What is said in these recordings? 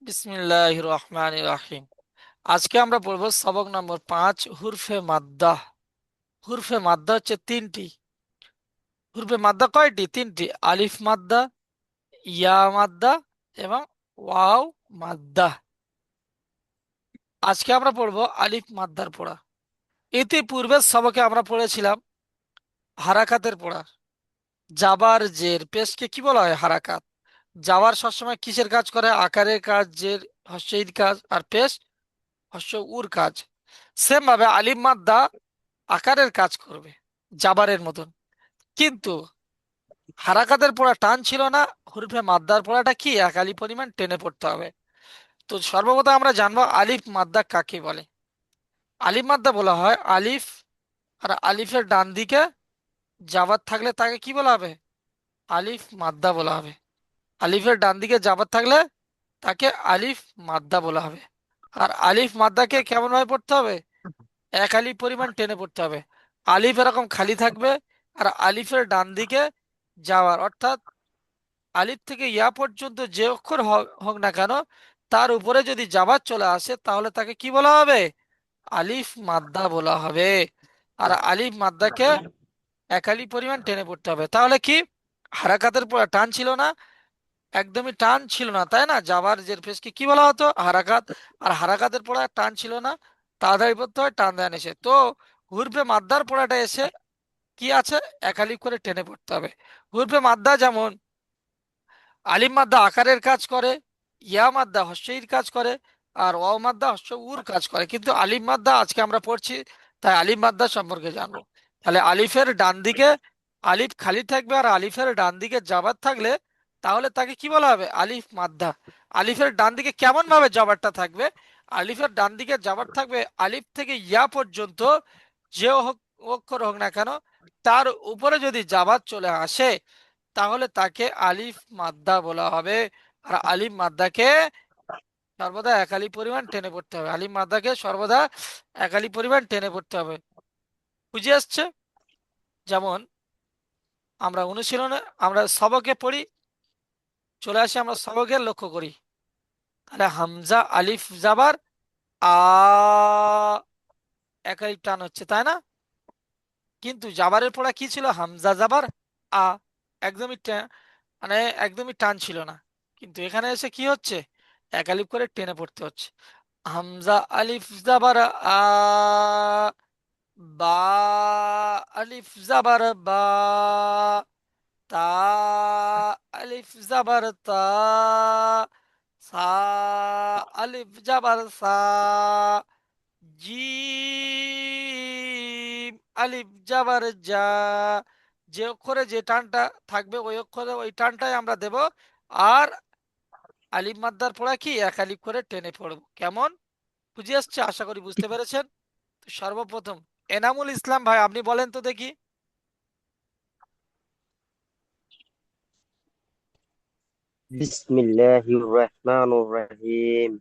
বিসমিল্লাহির রহমানির রহিম। আজকে আমরা পড়ব সবক নম্বর 5, হুরফে মাদ্দা। হুরফে মাদ্দা হচ্ছে তিনটি। হুরফে মাদ্দা কয়টি? তিনটি। আলিফ মাদ্দা, ইয়া মাদ্দা এবং ওয়াও মাদ্দা। আজকে আমরা পড়ব আলিফ মাদ্দার পড়া। ইতিপূর্বের সবকে আমরা পড়েছিলাম হারাকাতের পড়া। জাবার জের পেশকে কি বলা হয়? হারাকাত। জাবার সবসময় কিসের কাজ করে? আকারের কাজ। জের হস্যইর কাজ, আর পেশ হস্য উর কাজ। সেম ভাবে আলিফ মাদ্দা আকারের কাজ করবে জাবারের মতন, কিন্তু হারাকাতের পড়া টান ছিল না। হরফে মাদ্দার পড়াটা কি? একালি পরিমাণ টেনে পড়তে হবে। তো সর্বপ্রথম আমরা জানবো আলিফ মাদ্দা কাকে বলে। আলিফ মাদ্দা বলা হয় আলিফ আর আলিফের ডান দিকে জাবাত থাকলে তাকে কি বলা হবে? আলিফ মাদ্দা বলা হবে। আলিফের ডান দিকে জাবাত থাকলে তাকে আলিফ মাদ্দা বলা হবে। আর আলিফ মাদ্দাকে কেমন ভাবে পড়তে হবে? এক আলিফ পরিমাণ টেনে পড়তে হবে। আলিফ এরকম খালি থাকবে, আর আলিফের ডান দিকে যাওয়ার, অর্থাৎ আলিফ থেকে ইয়া পর্যন্ত যে অক্ষর হোক না কেন, তার উপরে যদি জাবাত চলে আসে তাহলে তাকে কি বলা হবে? আলিফ মাদ্দা বলা হবে। আর আলিফ মাদ্দাকে এক আলিফ পরিমাণ টেনে পড়তে হবে। তাহলে কি হারাকাতের পর টান ছিল না? একদমই টান ছিল না, তাই না? জাবার জের পেশকে কি বলা হতো? হারাকাত। আর হারাকাতের পড়া টান ছিল না, তাড়াতাড়ি পড়তে হয়, টান দেন এসে তো হুরফে মাদ্দার পড়াটা এসে কি আছে? একালিপ করে টেনে পড়তে হবে। হুরফে মাদ্দা যেমন আলিম মাদ্দা আকারের কাজ করে, ইয়া মাদ্দা হস্যইর কাজ করে, আর অ মাদ্দা হস্য উর কাজ করে, কিন্তু আলিম মাদ্দা আজকে আমরা পড়ছি, তাই আলিম মাদ্দা সম্পর্কে জানবো। তাহলে আলিফের ডান দিকে আলিফ খালি থাকবে, আর আলিফের ডান দিকে জাবাত থাকলে তাহলে তাকে কি বলা হবে? আলিফ মাদ্দা। আলিফের ডান দিকে কেমন ভাবে জাবারটা থাকবে? আলিফের ডান দিকে জাবার থাকবে আলিফ থেকে ইয়া পর্যন্ত, যে অক্ষর হোক না কেন, তার উপরে যদি জাবাত চলে আসে তাহলে তাকে আলিফ মাদ্দা বলা হবে। আর আলিফ মাদ্দাকে সর্বদা একালি পরিমাণ টেনে পড়তে হবে। আলিফ মাদ্দাকে সর্বদা একালি পরিমাণ টেনে পড়তে হবে। বুঝে আসছে? যেমন আমরা অনুশীলনে আমরা সবকে পড়ি, চলে আসি আমরা সবকে লক্ষ্য করি। তাহলে হামজা আলিফ জাবার আ, একালি টান হচ্ছে, তাই না? কিন্তু জাবারের পড়া কি ছিল? হামজা জাবার আ, একদমই মানে একদমই টান ছিল না। কিন্তু এখানে এসে কি হচ্ছে? একালিপ করে টেনে পড়তে হচ্ছে। হামজা আলিফ জাবার আ, বা আলিফ জাবার বা, তা আলিফ জাবার তা, সা আলিফ জাবার সা, জিম আলিফ জাবার যা। যে অক্ষরে যে টানটা থাকবে ওই অক্ষরে ওই টানটাই আমরা দেব। আর আলিফ মাদ্দার পড়া কি? এক আলিফ করে টেনে পড়বো। কেমন বুঝে আসছে? আশা করি বুঝতে পেরেছেন। তো সর্বপ্রথম এনামুল ইসলাম ভাই, আপনি বলেন তো দেখি। بسم الله الرحمن الرحيم.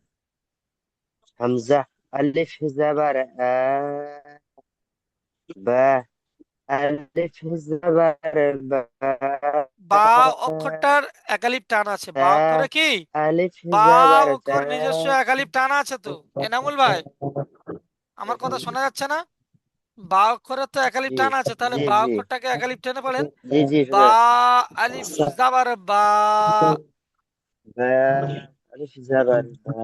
همزة ألف زبر با ألف زبر با বা অক্ষরটার একালিপ টান আছে। বা تا অক্ষরে কি? ألف বা زبر تا অক্ষর নিজস্ব একালিপ টান আছে তো। এনামুল ভাই, আমার কথা শোনা যাচ্ছে না? বা অক্ষরে তো একালিপ جي টান আছে, তাহলে جي বা جي অক্ষরটাকে একালিপ টেনে বলেন। جي جي বা شنو আলিফ জাবার বা, با ألف زبر با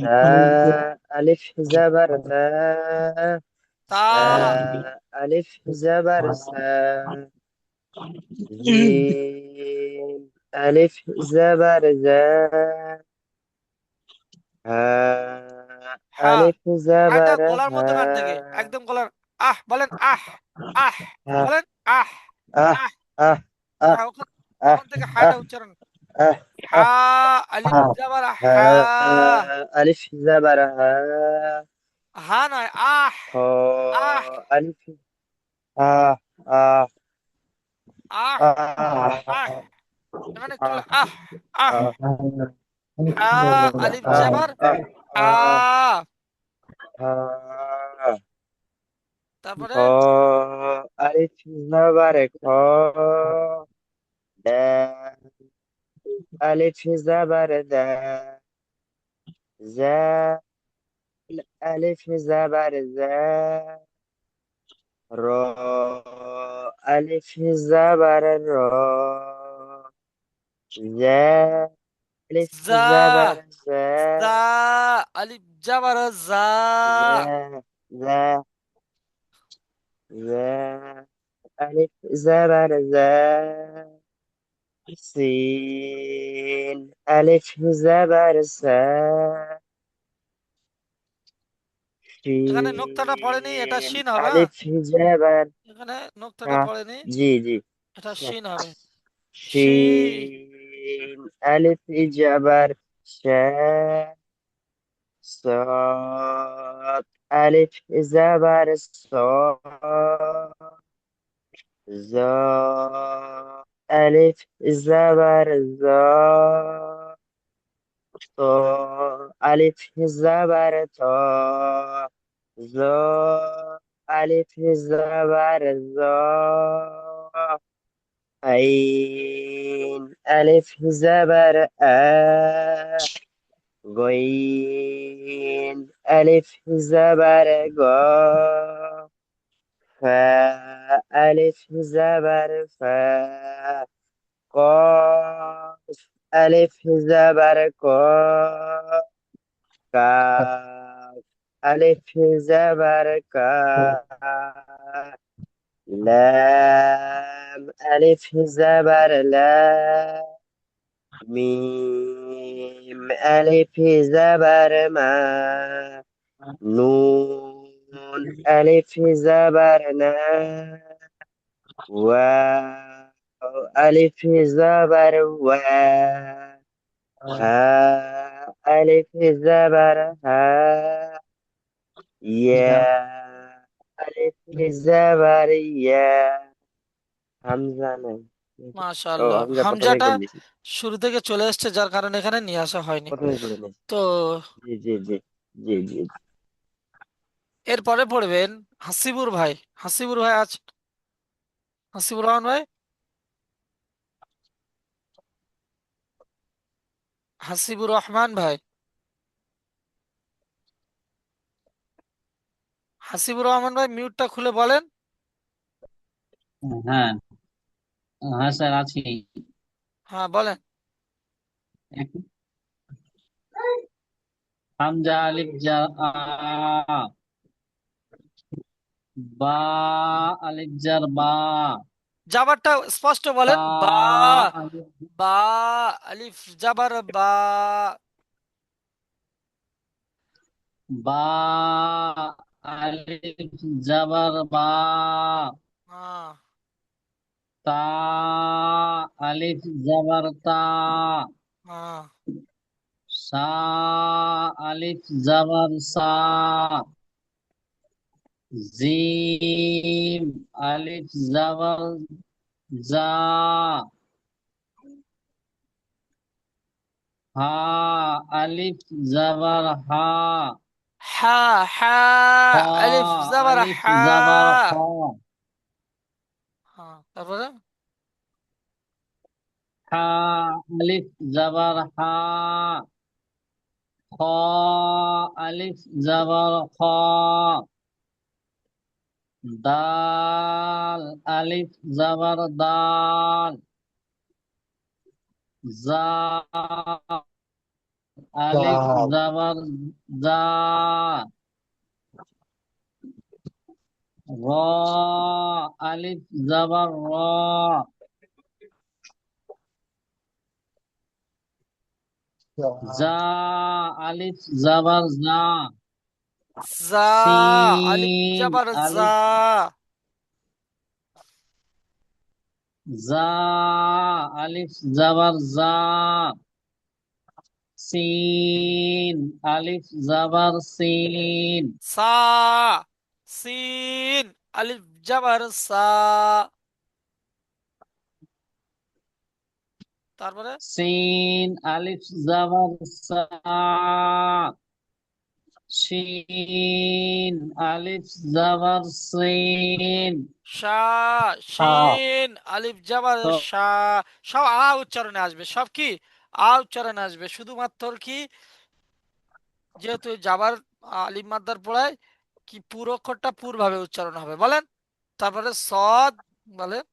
تا ألف زبر تا তা ألف زبر سا جيم ألف زبر زا হ্যাঁ। ألف আরেকটা زبر গলার মধ্যখান থেকে ها একদম গলার, আহ বলেন, আহ আহ ها বলেন, আহ أه আহ। أه أه হ্যাঁ, ওখান أه ওখান থেকে হাটা أه উচ্চারণ। أه হা أه আলিফ জাবার হা। ألف زبر ها হা নয়, আহ আহ ألف آه আহ آه আহ। এখানে একটু آه আহ আহ। آه হা আলিফ آه জাবার আ। آه তারপরে ألف زبر خا دا ألف زبر دا زا. ألف زبر زا. را. ألف زبر را. زا. ألف জা زبر জা زا. আলিফ জাবার জা। زا. زا. زا. ألف زبر زا. سين ألف زبر سا. এখানে নোক্তাটা পড়েনি, এটা شين শিন হবে, হ্যাঁ? ألف زبر এখানে নোক্তাটা شا. পড়েনি, جي جي. এটা شا. শিন হবে। শি। شين ألف جبر شا. صاد ألف زبر صا. زا. ألف زبر زا. طا ألف زبر تا. زا. ألف زبر زا. عين ألف زبر آ. غين ألف زبر غا. فا ألف زبر فا. قاف ألف زبر قا. كاف ألف زبر كا. لام ألف زبر لا. ميم ألف زبر ما. نون ألف زبر نا. واو ألف زبر وا. ها ألف زبر ها. يا ألف زبر يا. হামজা নাই নাকি? ও মাশাআল্লাহ, হামজা প্রথমেই হামজাটা করে দিছি। শুরু থেকে চলে এসেছে, যার কারণে এখানে নিয়ে আসা হয়নি। প্রথমেই করে নিছি। তো জি জি জি। জি জি জি। এরপরে পড়বেন হাসিবুর ভাই। হাসিবুর ভাই আছে? হাসিবুর রহমান ভাই? হাসিবুর রহমান ভাই? হাসিবুর রহমান ভাই, মিউটটা খুলে বলেন। হ্যাঁ, হ্যাঁ স্যার আছি। হ্যাঁ বলেন। এক- হামজা আলিফ জা আ, বা আলিফ জার বা, জাবারটা স্পষ্ট তা বলেন, বা। আলিফ বা আলিফ জাবার বা। বা আলিফ জাবার বা, হ্যাঁ। তা আলিফ জাবার তা, হ্যাঁ। সা আলিফ জাবার সা, জিম আলিফ জাবার জা, হা আলিফ জাবার হা, হা হা খ আলিফ জাবার আলিফ হা। জাবার খ, হ্যাঁ, তারপরে হা আলিফ জাবার হা, খ আলিফ জাবার খ, দাল আলিফ জাবার দাল, জা আলিফ দাল। জাবার জা, র আলিফ জাবার র, জা আলিফ জাবার জা, জা আলিফ সিন জাবার জা। আলিফ জা আলিফ জাবার জা, সিন আলিফ জাবার সিন, সা সিন আলিফ জাবার সা। তারপরে সিন আলিফ জাবার সা, শিন আলিফ জাবার সিন, শা হা শিন আলিফ জাবার তো শা। সব আ উচ্চারণে আসবে, সব কি আ উচ্চারণে আসবে, শুধুমাত্র কি যেহেতু এই জাবার আলিফ মাদ্দার পড়ায় কি পুরো অক্ষরটা পুর ভাবে উচ্চারণ হবে বলেন। তারপরে সদ বলেন।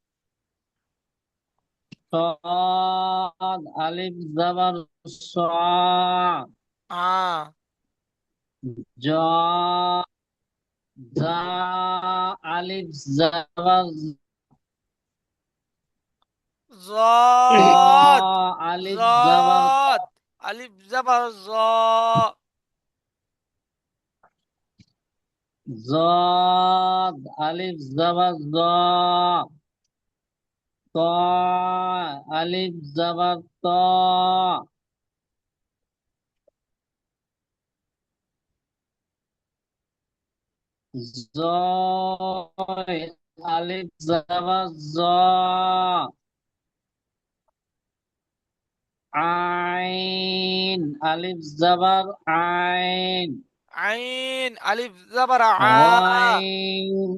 صاد ألف زبر صا আ جا زا ألف زبر জদ ظا ألف زبر জদ আলিফ জাবার জ ضاد ألف زبر ضا طا ألف زبر طا زاي ألف زبر زا عين ألف زبر عين আইন আলিফ জাবার আ غين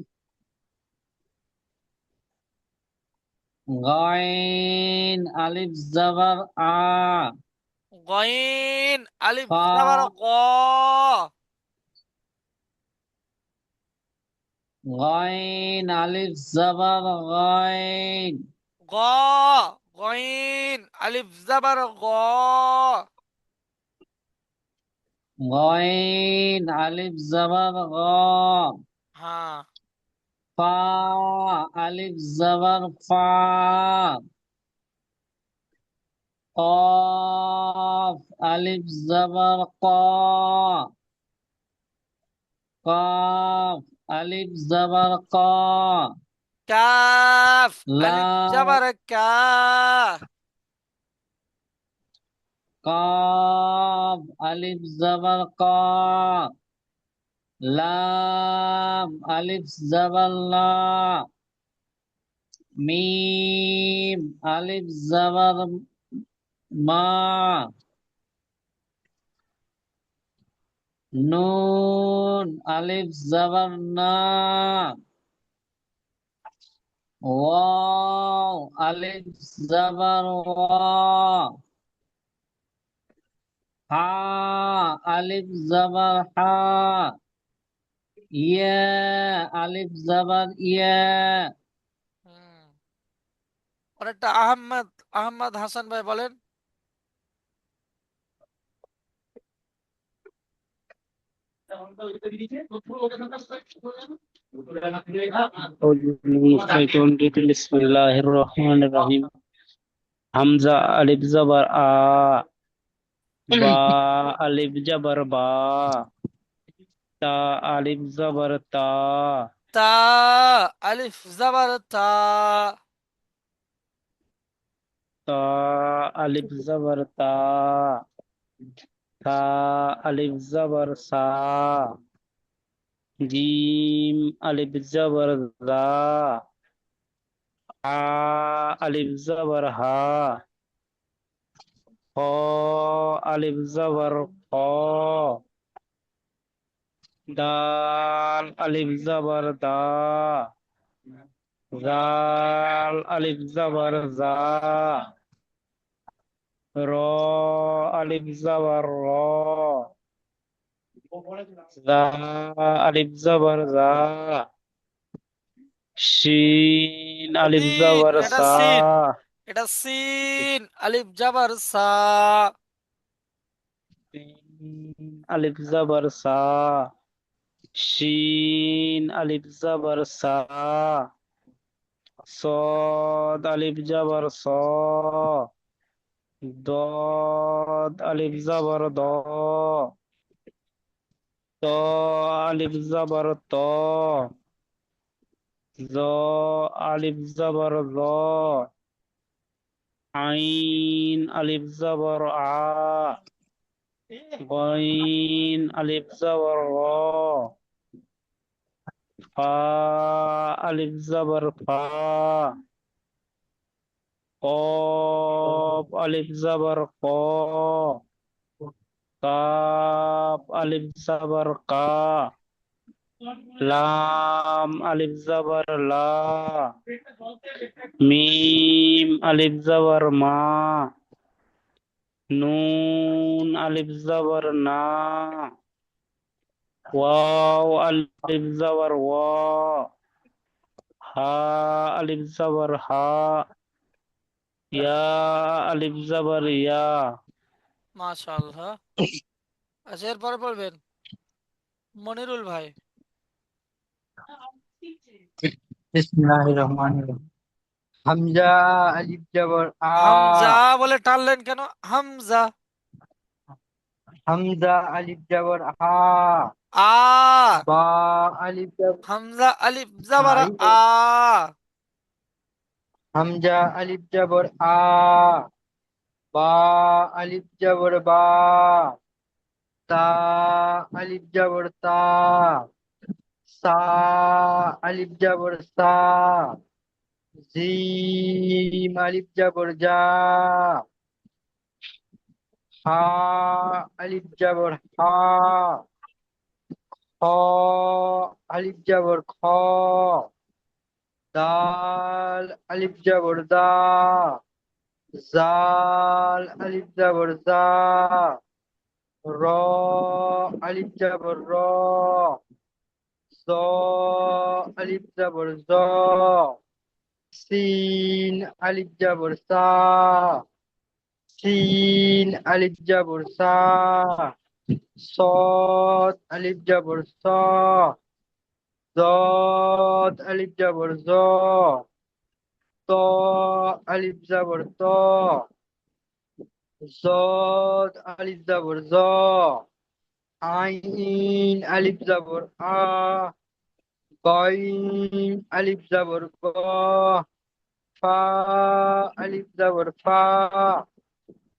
غين ألف زبر آ গইন আলিফ জাবার قا গ غين ألف زبر غين গ গইন আলিফ জাবার গ غين ألف زبر غا হ্যাঁ فا ألف زبر فا قاف ألف زبر قا قاف ألف زبر قا কাফ আলিফ لا জাবার কা قاف ألف زبر قا لام ألف زبر لا ميم ألف زبر ما نون ألف زبر نا واو ألف زبر وا ها ألف زبر ها يا ألف زبر يا হুম। অনেকটা আহমদ আহমদ হাসান ভাই বলেন। أعوذ بالله من الشيطان الرجيم بسم الله الرحمن الرحيم হামজা আলিফ জবর আ বা আলিফ জবর বা তা আলিফ জবর তা তা আলিফ জাবার তা তা আলিফ জবর তা সা আলিফ জবর সা জিম আলিফ জবর জা আ আলিফ জবর হা খ আলিফ জবর খ দাল আলিফ জবর দা জাল আলিফ জবর জা র আলিফ জবর র জা আলিফ জবর জা শিন আলিফ সিন জবর এটা সা সিন এটা সিন আলিফ জাবার সা শিন আলিফ জবর সা শিন আলিফ জবর সা صاد ألف جبر صا ضاد ألف زبر ضا طا ألف زبر طا ظا ألف زبر ظا عين ألف زبر ع غين ألف زبر غا فا ألف زبر فا قاف ألف زبر قا কাপ আলিফ জবর কা লাম আলিফ জবর লা মিম আলিফ জবর মা নুন আলিফ জবর না ওয়াও আলিফ জাবার ওয়া, হা আলিফ জাবার হা, ইয়া আলিফ জাবার ইয়া। মাশাআল্লাহ। আচ্ছা, এরপরে পড়বেন মনিরুল ভাই। বিসমিল্লাহির রহমানির রহিম। হামজা আলিফ জবর আ। হামজা বলে টানলেন কেন? হামজা। হামজা আলিফ জবর হা। আ। বা আলিফ জবর হামজা আলিফ জাবারা আই। আ। হামজা আলিফ জবর আ। বা আলিফ জবর বা। তা আলিফ জবর তা। সা আলিফ জবর সা। জিম আলিফ জবর জা। হা আলিফ জবর হা। খ আলিফ জবর খ। দাল আলিফ জবর দা। জাল আলিফ জবর জা। র আলিফ জবর র। জ আলিফ জবর জ। সিন আলিফ জবর সা। সিন আলিফ জবর সা। صاد ألف جبر صا. ضاد ألف جبر ظا. طا ألف جبر طا. زاد ألف جبر زا. عين ألف جبر آ. قاين ألف جبر قا. فا ألف جبر فا.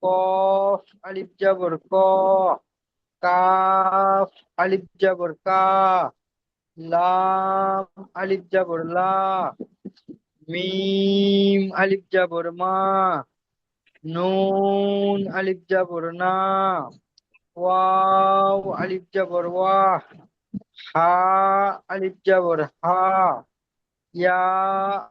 قاف ألف جبر قا. কাফ আলিফ জবর কা। লাম আলিফ জবর লা। মিম আলিফ জবর মা। নুন আলিফ জবর না। ওয়াও আলিফ জবর ওয়া। হা আলিফ জবর হা। ইয়া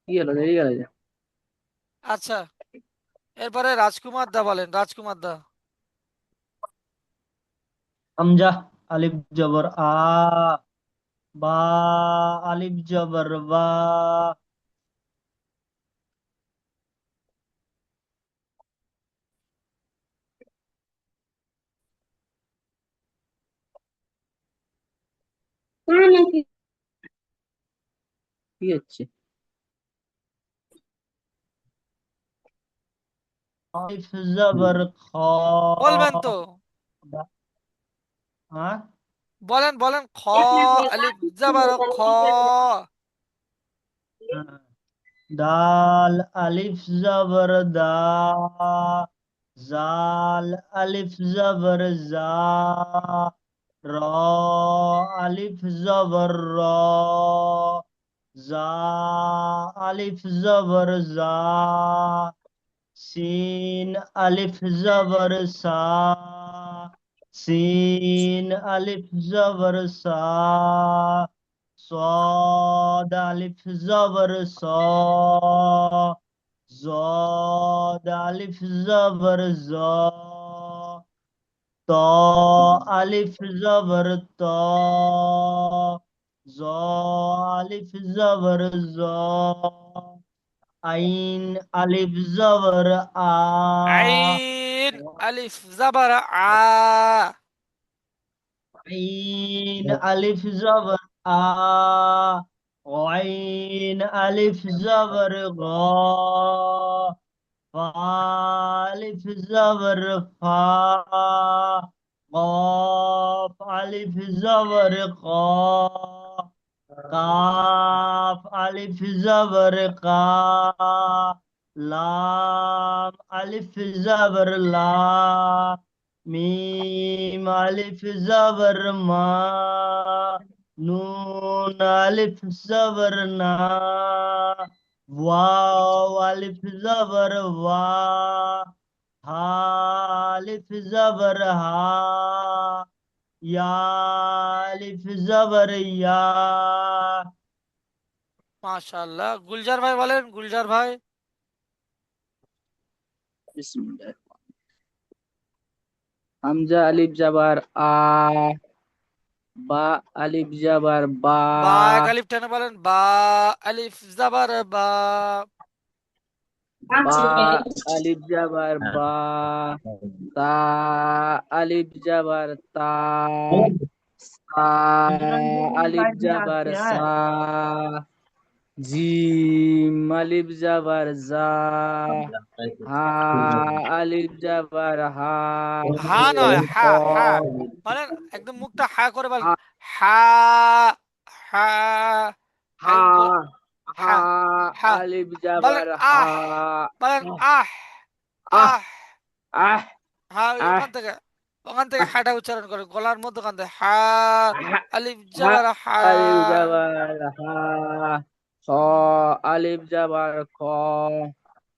কি হলো, দেরি গেল যে? আচ্ছা, এরপরে রাজকুমার দা বলেন, রাজকুমার দা। হামজা আলিফ জবর আ। বা আলিফ জবর বা। কি হচ্ছে? আলিফ জবর খ। বলবেন তো? হ্যাঁ। বলেন বলেন, খ আলিফ জাবার খ। দাল আলিফ জবর দা। জাল আলিফ জবর জা। র আলিফ জবর র। জা আলিফ জবর জা। সিন আলিফ জবর সা। সিন আলিফ জবর সা। صاد ألف زبر صا. زاد ألف زبر زا. طا ألف زبر طا. زا ألف زبر زا. عين ألف زبر آ. আইন আলিফ জাবার আ। عين ألف زبر آ. عين ألف زبر غا. ألف زبر فا. قاف ألف زبر قا. কাফ আলিফ জবর কা। লাম আলিফ জবর লা। মিম আলিফ জবর মা। নুন আলিফ জবর না। ওয়াও আলিফ জবর ওয়া। हा अलिफ जबर हा या अलिफ जबर या মাশাআল্লাহ। গুলজার ভাই বলেন, গুলজার ভাই। বিসমিল্লাহ। হামজা আলিফ জাবার আ, বা আলিফ জাবার বা, বা এক আলিফ টেনে বলেন, বা আলিফ জাবার বা। বা আলিফ জাবার বা, তা আলিফ জাবার তা, সা আলিফ জাবার সা, জিম আলিফ জাবার জা, হা আলিফ জাবার হা, হা নয়, খ হা, হা বলেন, একদম মুখটা হা করে বলেন। হা হা, হা, হা একদম হা হা, হা আলিফ বলেন। জাবার হা, আহ বলেন, আহ, আহ আহ। আহ হ্যাঁ, ওই আহ ওখান থেকে হাটা উচ্চারণ করে, গলার মধ্যখান থেকে হা হা আলিফ হা জাবার হা। আলিফ জাবার হা, খ আলিফ জাবার খ,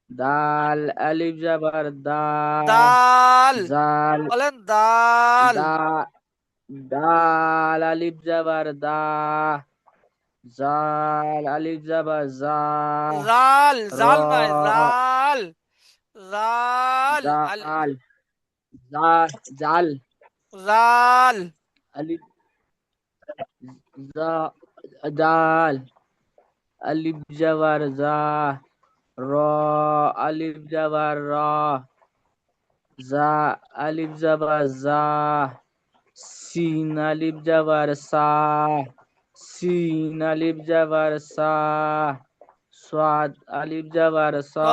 দাল আলিফ জাবার দা, দাল জাল বলেন, দাল। দা, দাল আলিফ জাবার দা, জাল আলিফ জাবার জা, জাল, র জাল নয়, জাল, জাল জাল জা, জাল জাল আলিফ জা, জাল আলিফ জাবার জা, র আলিফ জাবার র, জা আলিফ জাবার জা, সিন আলিফ জাবার সা, সিন আলিফ জাবার সা, সাদ আলিফ জাবার সা,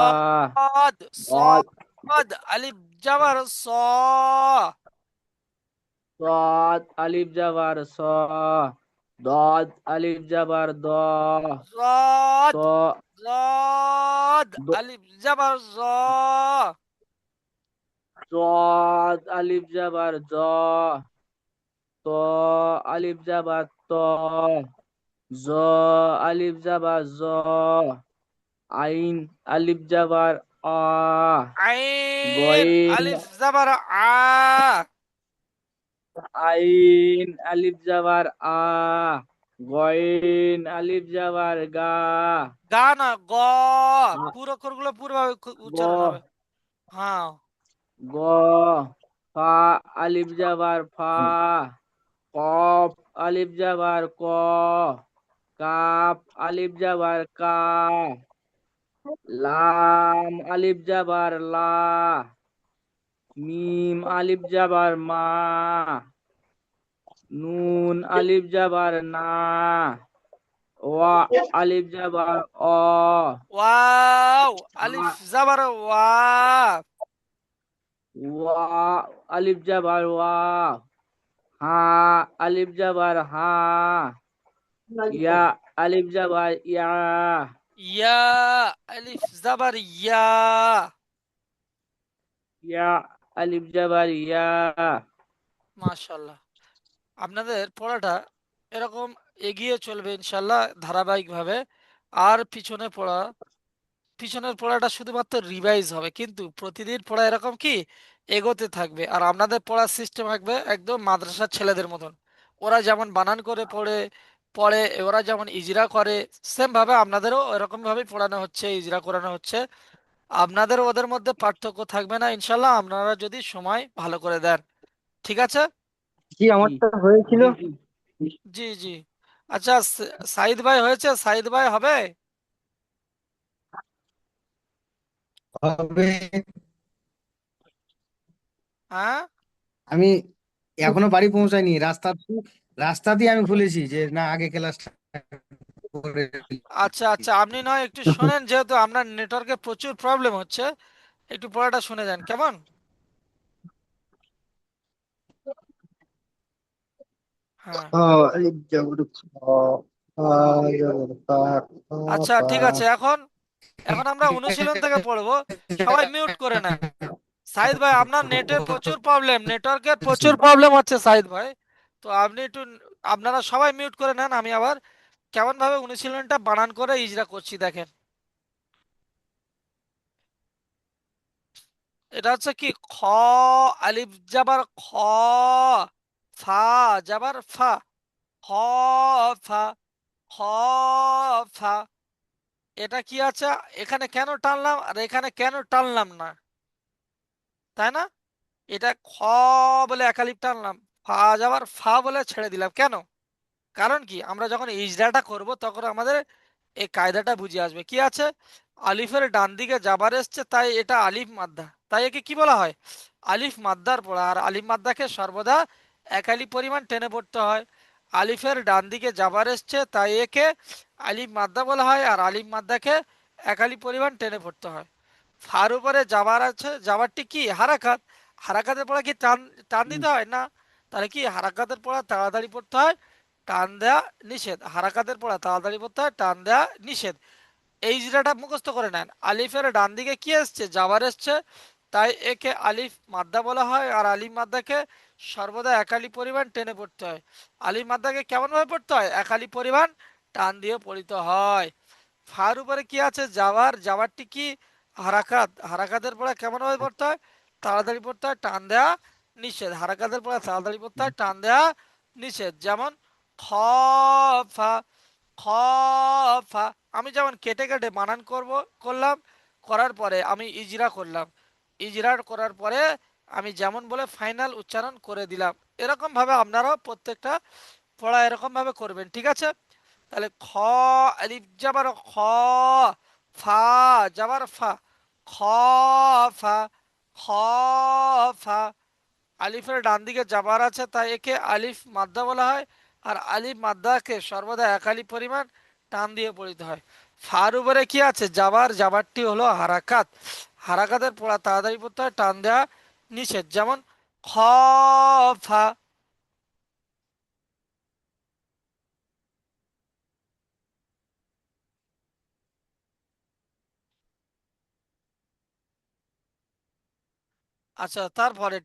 সদ, দদ সদ আলিফ জাবার স, সাদ আলিফ জাবার স, দদ আলিফ জাবার দ, ত সদ, সদ দ আলিফ জাবার স, দ আলিফ জাবার জ, ত আলিফ জাবার ত, জ আলিফ জাবার জ, আইন আলিফ জাবার আ, আইন গইন আলিফ জাবার আ, আইন আলিফ জাবার আ, গইন আলিফ জাবার গা, গা না গ, আ- পুরো অক্ষরগুলো পুরোভাবে গ উচ্চারণ হবে। হ্যাঁ, গ, ফা আলিফ জাবার ফা, কফ আলিফ জাবার ক, কাফ আলিফ জাবার কা, লাম আলিফ জাবার লা, মিম আলিফ জাবার মা, নুন আলিফ জাবার না, ওয়া আলিফ জাবার অ, ওয়াও আলিফ হা জাবার ওয়া, ওয়া আলিফ জাবার ওয়া, হা আলিফ জাবার হা, ইয়া আলিফ জাবার ইয়া, ইয়া আলিফ জাবার ইয়া। ইয়া আলিফ জাবার ইয়া। মাশাআল্লাহ, আপনাদের পড়াটা এরকম এগিয়ে চলবে ইনশাল্লাহ ধারাবাহিকভাবে। আর পিছনের পড়াটা শুধুমাত্র রিভাইজ হবে, কিন্তু প্রতিদিন পড়া এরকম কি এগোতে থাকবে। আর আপনাদের পড়ার সিস্টেম থাকবে একদম মাদ্রাসার ছেলেদের মতন। ওরা যেমন বানান করে পড়ে পড়ে, ওরা যেমন ইজরা করে, সেম ভাবে আপনাদেরও এরকম ভাবে পড়ানো হচ্ছে, ইজরা করানো হচ্ছে। আপনাদের ওদের মধ্যে পার্থক্য থাকবে না ইনশাল্লাহ, আপনারা যদি সময় ভালো করে দেন। ঠিক আছে। জি জি আমারটা হয়েছিল। জি জি জি জি। আচ্ছা, সাইদ ভাই হয়েছে, সাইদ ভাই হবে। হবে। হ্যাঁ, আমি এখনো বাড়ি পৌঁছাইনি, রাস্তা দিয়ে আমি খুলেছি যে না আগে ক্লাসটা করে আচ্ছা আচ্ছা, আপনি নয় একটু শোনেন, যেহেতু আপনার নেটওয়ার্কে প্রচুর প্রবলেম হচ্ছে, একটু পড়াটা শুনে যান কেমন। হ্যাঁ, আলিফ জবর খ, ফা জবর ফা, ফা আচ্ছা ফা। ঠিক আছে। এখন এখন আমরা অনুশীলন থেকে পড়বো। সবাই মিউট করে নেন। সাইদ ভাই, আপনার নেটের প্রচুর প্রবলেম, নেটওয়ার্কের প্রচুর প্রবলেম হচ্ছে সাইদ ভাই। তো আপনি একটু, আপনারা সবাই মিউট করে নেন। আমি আবার কেমন ভাবে অনুশীলনটা বানান করে ইজরা করছি দেখেন। এটা হচ্ছে কি খ, আলিফ জাবার খ, ফা জাবার ফা, খ ফা, খ ফা। এটা কি আছে, এখানে কেন টানলাম আর এখানে কেন টানলাম না, তাই না? এটা খ বলে একালিপ টানলাম, ফা যাবার ফা বলে ছেড়ে দিলাম কেন? কারণ কি, আমরা যখন ইজরাটা করব তখন আমাদের এই কায়দাটা বুঝে আসবে। কি আছে, আলিফের ডান দিকে জাবার এসছে তাই এটা আলিফ মাদ্দা, তাই একে কি বলা হয়, আলিফ মাদ্দার পড়া। আর আলিফ মাদ্দাকে সর্বদা এক আলিফ পরিমাণ টেনে পড়তে হয়। আলিফের ডান দিকে জাবার এসছে তাই একে আলিফ মাদ্দা বলা হয়, আর আলিফ মাদ্দাকে এক আলিফ পরিমাণ টেনে পড়তে হয়। ফার উপরে জাবার আছে, জাবারটি কি হারাকাত, হারাকাতের পড়া কি টান, টান হুম, দিতে হয় না? তাহলে কি হারাকাতের পড়া তাড়াতাড়ি পড়তে হয়, টান দেয়া নিষেধ। হারাকাতের পড়া তাড়াতাড়ি পড়তে হয়, টান দেয়া নিষেধ। এই জিরাটা মুখস্থ করে নেন, আলিফের ডান দিকে কি এসছে, জাবার এসছে, তাই একে আলিফ মাদ্দা বলা হয়। আর আলিফ মাদ্দাকে সর্বদা এক আলিফ পরিমাণ টেনে পড়তে হয়। আলিফ মাদ্দাকে কেমন ভাবে পড়তে হয়, এক আলিফ পরিমাণ টান দিয়ে পড়িতে হয়। ফার উপরে কি আছে, জাবার, জাবারটি কি হারাকাত, হারাকাতের পড়া কেমন ভাবে পড়তে হয়, তাড়াতাড়ি পড়তে হয়, টান দেয়া নিষেধ। হারাকাতের পড়া তাড়াতাড়ি পড়তে হয়, টান দেয়া নিষেধ। যেমন খ ফা, খ ফা। আমি যেমন কেটে কেটে বানান করলাম, করার পরে আমি ইজরা করলাম, ইজরা করার পরে আমি যেমন বলে ফাইনাল উচ্চারণ করে দিলাম। এরকম ভাবে আপনারাও প্রত্যেকটা পড়া এরকম ভাবে করবেন, ঠিক আছে? তাহলে খ, আলিফ যাবার খ, ফা যাবার ফা, খ ফা, খ ফা। আলিফের ডান দিকে জাবার আছে তাই একে আলিফ মাদ্দা বলা হয়। আর আলিফ মাদ্দাকে সর্বদা এক আলিফ পরিমাণ টান দিয়ে পড়িতে হয়। ফার উপরে কি আছে, জাবার, জাবারটি হলো হারাকাত, হারাকাতের পড়া তাড়াতাড়ি পড়তে হয়, টান দেওয়া নিষেধ। যেমন খ ফা। আচ্ছা, তারপরে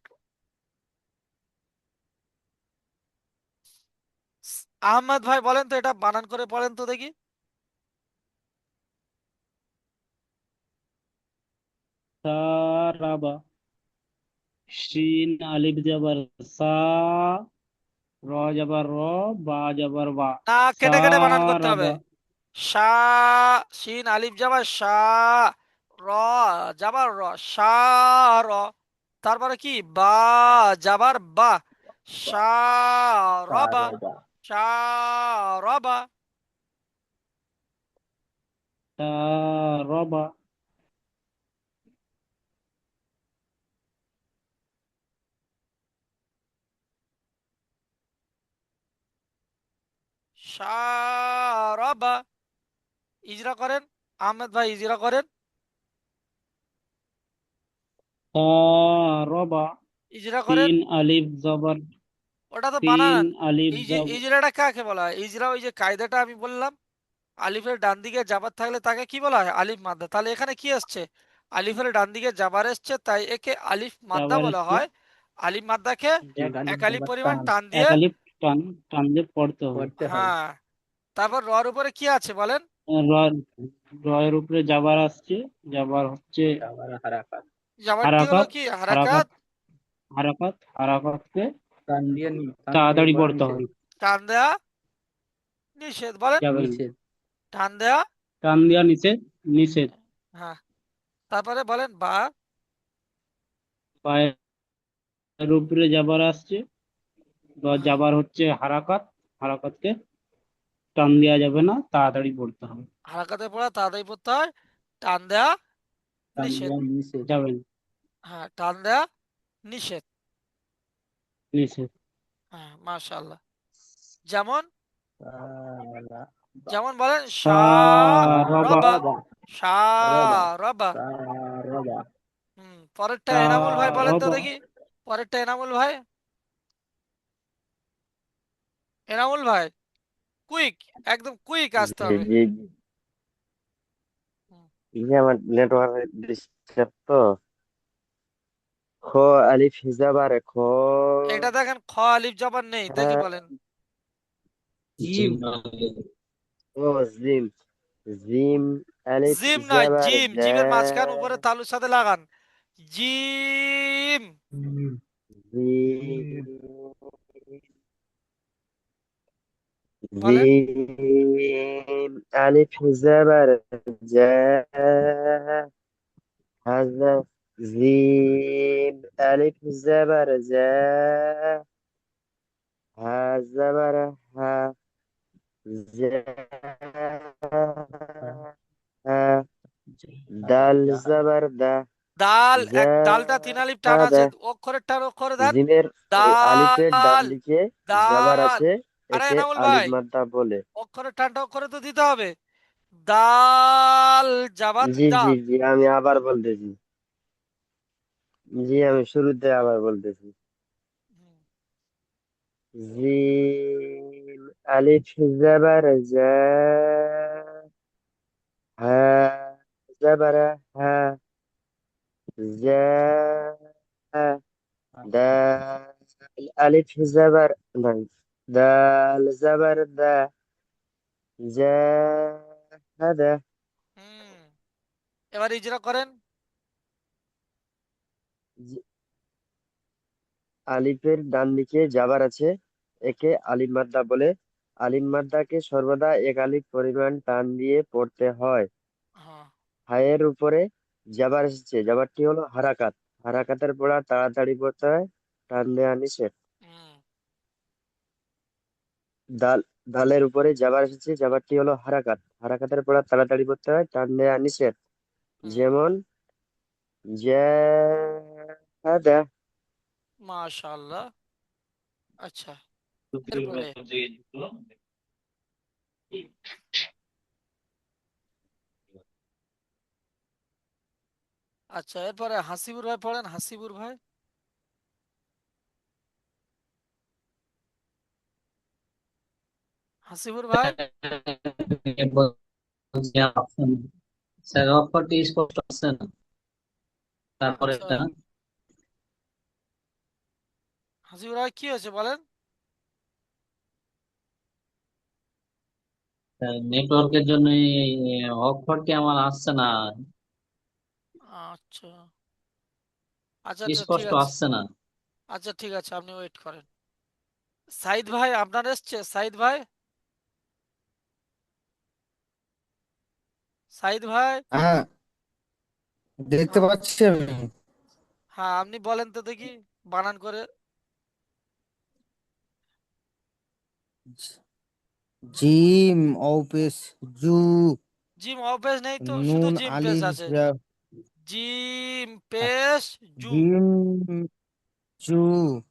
আহমদ ভাই বলেন তো, এটা বানান করে পড়েন তো দেখি। সারাবা, শিন আলিফ জাবার সা, র জাবার র, বা জাবার বা, না, কেটে কেটে বানান করতে হবে। সারাবা। সা, শিন আলিফ যাবার সা, র যাবার র, সা র। তারপরে কি, বা যাবার বা, সা রবা, সারাবা, সা রবা, সারাবা, সা রবা। ইজরা করেন, আহমেদ ভাই ইজরা করেন, সারাবা। ইজরা করেন। তিন আলিফ জবর, ওটা তো তিন বানান। আলিফ এই যে জবর, ইজরাটা কাকে বলা হয়, ইজরা ওই যে কায়দাটা আমি বললাম, আলিফের ডান দিকে জাবার থাকলে তাকে কি বলা হয়, আলিফ মাদ্দা। তাহলে এখানে কি আসছে, আলিফের ডান দিকে জাবার এসছে তাই একে আলিফ মাদ্দা জাবার বলা এসছে, হয়। আলিফ মাদ্দাকে এক আলিফ এক আলিফ যাবার পরিমাণ টান টান এক দিয়ে, আলিফ টান, টান দিয়ে পড়তে হবে। পড়তে হয়। হ্যাঁ। তারপর রর উপরে কি আছে বলেন, র, রয়ের উপরে জাবার আসছে, জাবার হচ্ছে আবার হারাকাত, জাবারটি হলো হারাকাত, কি হারাকাত, হারাকাত, হারাকাত, হারাকাতকে টান দিয়ে তাড়াতাড়ি পড়া পড়তে নিষেধ, হবে। টান দেয়া নিষেধ, বলেন যাবেন, নিষেধ। টান দেয়া, টান দেওয়া নিষেধ, নিষেধ। হ্যাঁ। তারপরে বলেন বা, পায়ের উপরে জাবার আসছে, বা হ্যাঁ, জাবার হচ্ছে হারাকাত, হারাকাতকে টান দেওয়া যাবে না, তাড়াতাড়ি পড়তে হবে। হারাকাতে পড়া তাড়াতাড়ি পড়তে হয়, টান দেয়া টান নিষেধ। দেওয়া নিষেধ। যাবেন, হ্যাঁ, টান দেয়া নিষেধ। নিষেধ। হ্যাঁ, মাশাআল্লাহ। যেমন, সারাবা, যেমন বলেন সা সারাবা, রবা, রবা, সা রবা, রবা। সারাবা, পরেরটা এনামুল ভাই বলেন তো সারাবা। দেখি, পরেরটা এনামুল ভাই, এনামুল ভাই কুইক, একদম কুইক আসতে জি হবে। জি জি। হুম, আমার নেটওয়ার্ক ডিস্টার্ব তো। খ, আলিফ হিজাবার খ। এটা দেখেন খ আলিফ জবর নেই, দেখি হ্যাঁ। বলেন। জিম, ও, জিম, জিম আলিফ জিম নয়, জাবার জিম, জা। জিমের মাঝখান উপরে তালুর সাথে লাগান, জিম। জিম বলেন। জিম আলিফ জাবার জা হাজা জিম আলিফ জাবার জা হা জাবার হা জা হা দাল জাবার দা দাল, জা দালটা 3 আলিফ টান দা আছে, অক্ষরের টান অক্ষরে দেন। জিমের আলিফের ডান দাল, দিকে জাবার দাল। আছে, আরে একে এনামুল আলিফ ভাই, মাদ্দা বলে। অক্ষরের টানটা অক্ষরে তো দিতে হবে। দাল জাবাদ জি দা। জি জি, আমি আবার বলতেছি। জি, আমি শুরুতে আবার বলতেছি। হুম, জিম আলিফ জাবার জা হা জাবার হা জা দাল আলিফ জাবার নাই, দাল জাবার দা জা হাদা হুম। এবার ইজরা করেন। জি- আলিফের ডান দিকে জাবার আছে, একে আলিফ মাদ্দা বলে। আলিফ মাদ্দাকে সর্বদা এক আলিফ পরিমাণ টান দিয়ে পড়তে হয়। হ্যাঁ। হায়ের উপরে জাবার এসেছে, জাবারটি হলো হারাকাত। হারাকাতের পড়া তাড়াতাড়ি পড়তে হয়, টান দেওয়া নিষেধ। হুম, দাল দালের উপরে জাবার এসেছে, জাবারটি হলো হারাকাত। হারাকাতের পড়া তাড়াতাড়ি পড়তে হয়, টান দেওয়া নিষেধ। হুম। যেমন জাহাদা। মাশাআল্লাহ। আচ্ছা, এরপরে। আচ্ছা, এরপরে হাসিবুর ভাই পড়েন, হাসিবুর ভাই। হাসিবুর ভাই। স্যার অক্ষরটি স্পষ্ট আছে না, তারপরে আচ্ছা, এটা হাসিবুর ভাই কি হয়েছে বলেন। নেটওয়ার্কের জন্য অক্ষরটি আমার আসছে না, আচ্ছা, আচ্ছা, আচ্ছা, ঠিক স্পষ্ট আছে। আসছে না। আচ্ছা, ঠিক আছে, আপনি ওয়েট করেন। সাইদ ভাই আপনার এসছে, সাইদ ভাই। সাইদ ভাই। হ্যাঁ, দেখতে হ্যাঁ, পাচ্ছি আমি। হ্যাঁ, আপনি বলেন তো দেখি বানান করে। জিম অপেশ জু, জিম অপেশ নেই তো, শুধু নুন জিম পেশ আলিফ আছে। জা, জিম পেশ জু। জিম জু,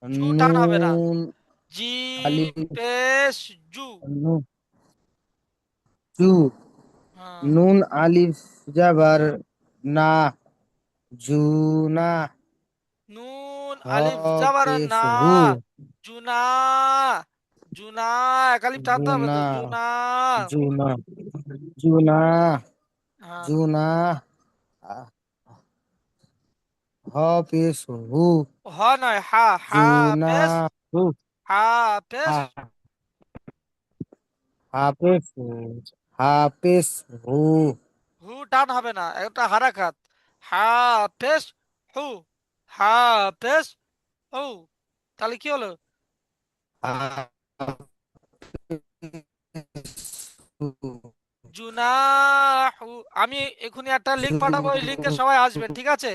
জু টান হবে না। নুন জিম আলিফ পেশ জু। নু- জু, হ্যাঁ। নুন আলিফ জাবার না, জুনা, নুন হ আলিফ যাবার পেশ না। হু, জুনা। জুনা। একালিফ টানতে হবে জুনা, তো, জুনা। জুনা, জুনা, হ্যাঁ। জুনা, হ পেশ হু, হ নয়, হা, হা জুনা পেশ। হু, হা পেশ। হাফেজ হাফেজ হু, হু টান হবে না, একটা হারাকাত। হা পেশ হু। হা পেশ হু। তাহলে কি হলো? জুনাহু। আমি এখনই একটা লিঙ্ক পাঠাবো, ওই লিঙ্কে সবাই আসবেন, ঠিক আছে?